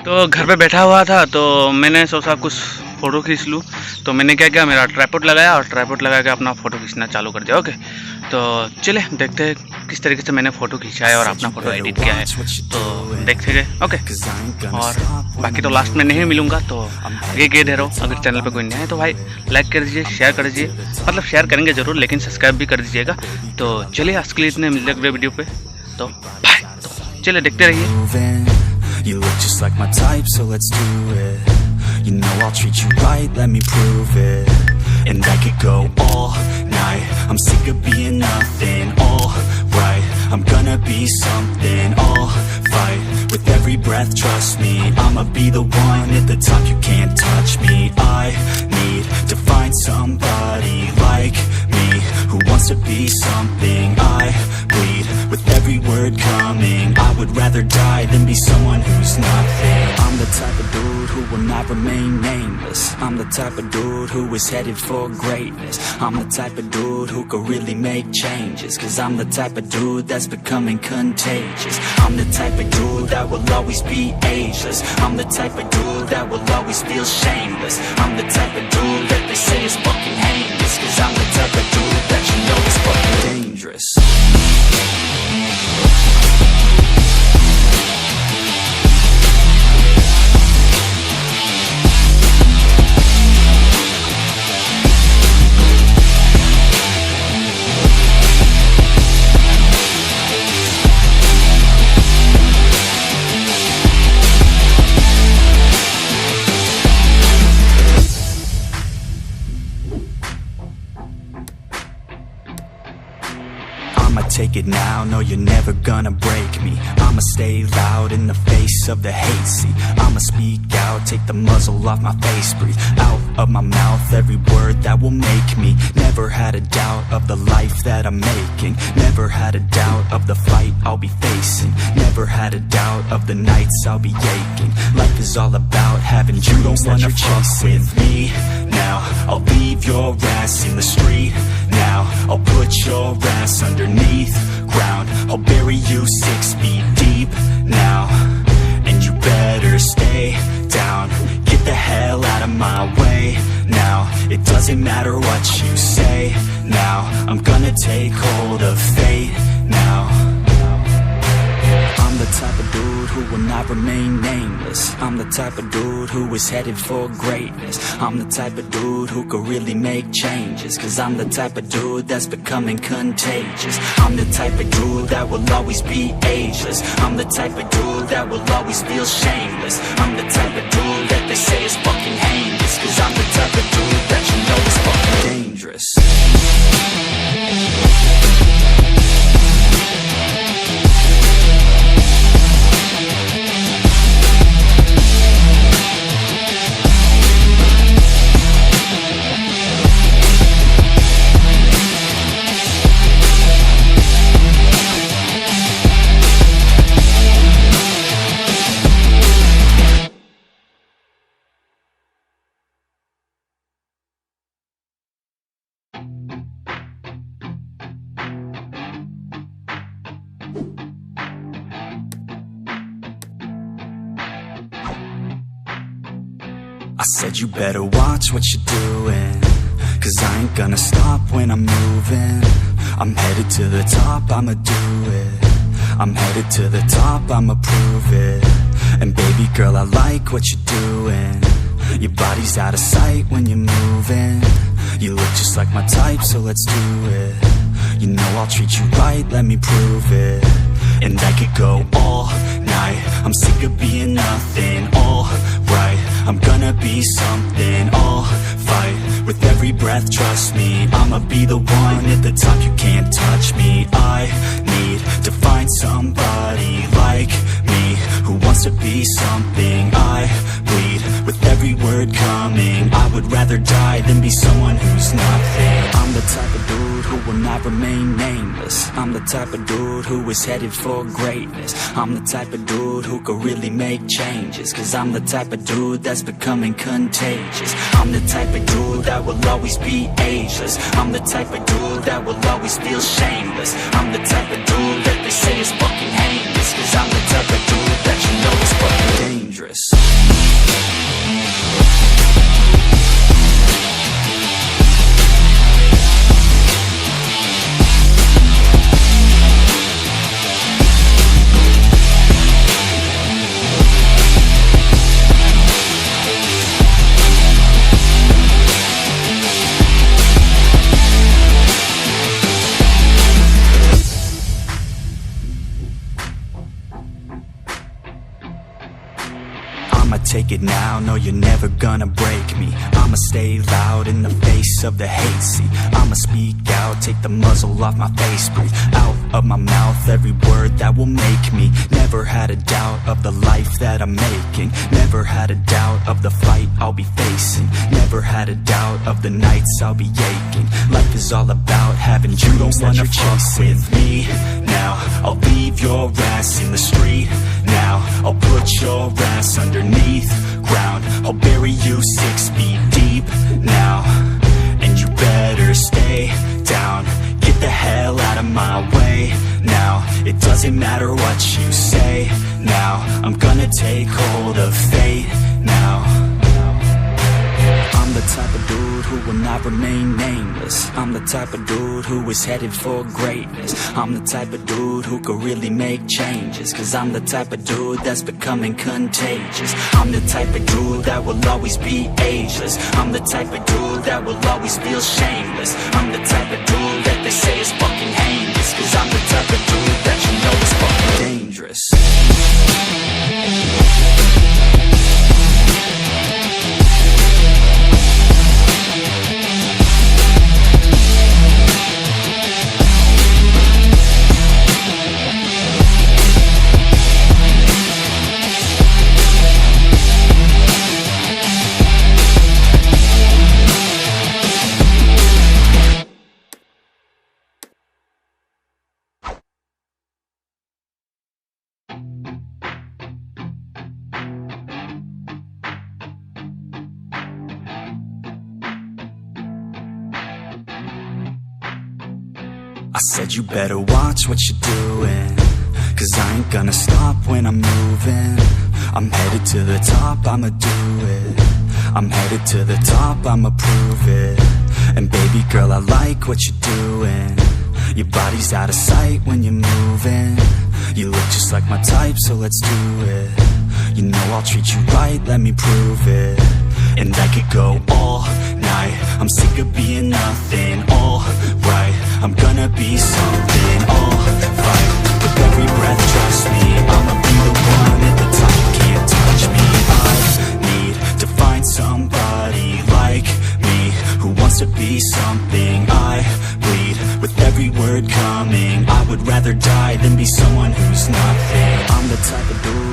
तो घर पे बैठा हुआ था तो मैंने सोचा कुछ फ़ोटो खींच लूँ। तो मैंने क्या किया, मेरा ट्राइपॉड लगाया और ट्राइपॉड लगा के अपना फ़ोटो खींचना चालू कर दिया। ओके, तो चले देखते हैं किस तरीके से मैंने फ़ोटो खींचा है और अपना फ़ोटो एडिट किया है, तो देखते गए। ओके, और बाकी तो लास्ट में नहीं मिलूँगा, तो आगे कह दे रहा हूँ, अगर चैनल पर कोई नहीं है तो भाई लाइक कर दीजिए, शेयर कर दीजिए, मतलब शेयर करेंगे ज़रूर लेकिन सब्सक्राइब भी कर दीजिएगा। तो चलिए आज के लिए इतने मिलते अगले वीडियो पे, तो बाय। तो चलिए देखते रहिए। You look just like my type, so let's do it. You know I'll treat you right, let me prove it. And I could go all night, I'm sick of being nothing. Alright, I'm gonna be something. I'll fight with every breath, trust me. I'ma be the one at the top, you can't touch me. I need to find somebody like me, who wants to be something. I bleed with every word coming. I would rather die than be someone who's nothing. I'm the type of dude who will not remain nameless. I'm the type of dude who is headed for greatness. I'm the type of dude who could really make changes, cause I'm the type of dude that's becoming contagious. I'm the type of dude that will always be ageless. I'm the type of dude that will always feel shameless. I'm the type of dude that they say is fucking heinous, cause I'm the type of dude that you know is fucking dangerous. I'ma take it now, no you're never gonna break me. I'ma stay loud in the face of the hate. See, I'ma speak out, take the muzzle off my face. Breathe out of my mouth every word that will make me. Never had a doubt of the life that I'm making. Never had a doubt of the fight I'll be facing. Never had a doubt of the nights I'll be aching. Life is all about having dreams that you're chasing. With me now, I'll leave your ass in the street. Now, I'll put your ass underneath ground. I'll bury you 6 feet deep now, and you better stay down. Get the hell out of my way now. It doesn't matter what you say now. I'm gonna take hold of fate now. I'm the type of dude who will not remain nameless. I'm the type of dude who is headed for greatness. I'm the type of dude who could really make changes, cause I'm the type of dude that's becoming contagious. I'm the type of dude that will always be ageless. I'm the type of dude that will always feel shameless. I'm the type of dude that they say is fucking heinous, cause I'm the type of dude that you know is fucking dangerous. I said you better watch what you're doing, cause I ain't gonna stop when I'm moving. I'm headed to the top, I'ma do it. I'm headed to the top, I'ma prove it. And baby girl, I like what you're doing. Your body's out of sight when you're moving. You look just like my type, so let's do it. You know I'll treat you right, let me prove it. And I could go all night, I'm sick of being nothing. Alright, I'm gonna be something. I'll fight with every breath, trust me. I'ma be the one at the top, you can't touch me. I need to find somebody like me, who wants to be something. I bleed with every word coming. I would rather die than be someone who's nothing. I'm the type of dude who will not remain nameless. I'm the type of dude who is headed for greatness. I'm the type of dude who could really make changes, cause I'm the type of dude that's becoming contagious. I'm the type of dude that will always be ageless. I'm the type of dude that will always feel shameless. I'm the type of dude that they say is fucking heinous, cause I'm the type of dude that you know is fucking dangerous. dangerous. I'ma take it now, no you're never gonna break me. I'ma stay loud in the face of the hate, see I'ma speak out, take the muzzle off my face, breathe out of my mouth every word that will make me. Never had a doubt of the life that I'm making, never had a doubt of the fight I'll be facing, never had a doubt of the nights I'll be aching. Life is all about having dreams that you're chasing. With me now, I'll leave your ass in the street now, I'll put your ass underneath ground, I'll bury you 6 feet deep now, and you better stay down. Get the hell out of my way now, it doesn't matter what you say now, I'm gonna take hold of fate now. I'm the type of dude who will not remain nameless, I'm the type of dude who is headed for greatness, I'm the type of dude who could really make changes, cause I'm the type of dude that's becoming contagious. I'm the type of dude that will always be ageless, I'm the type of dude that will always feel shameless, I'm the type of dude that they say is fucking heinous, cause I'm the type of dude that you know is fucking dangerous. I said you better watch what you're doing, cause I ain't gonna stop when I'm moving. I'm headed to the top, I'ma do it. I'm headed to the top, I'ma prove it. And baby girl, I like what you're doing. Your body's out of sight when you're moving. You look just like my type, so let's do it. You know I'll treat you right, let me prove it. And I could go all night, I'm sick of being nothing. Alright, I'm gonna be something. Alright, with every breath, trust me, I'ma be the one at the top, you can't touch me. I need to find somebody like me, who wants to be something. I bleed with every word coming, I would rather die than be someone who's nothing. I'm the type of dude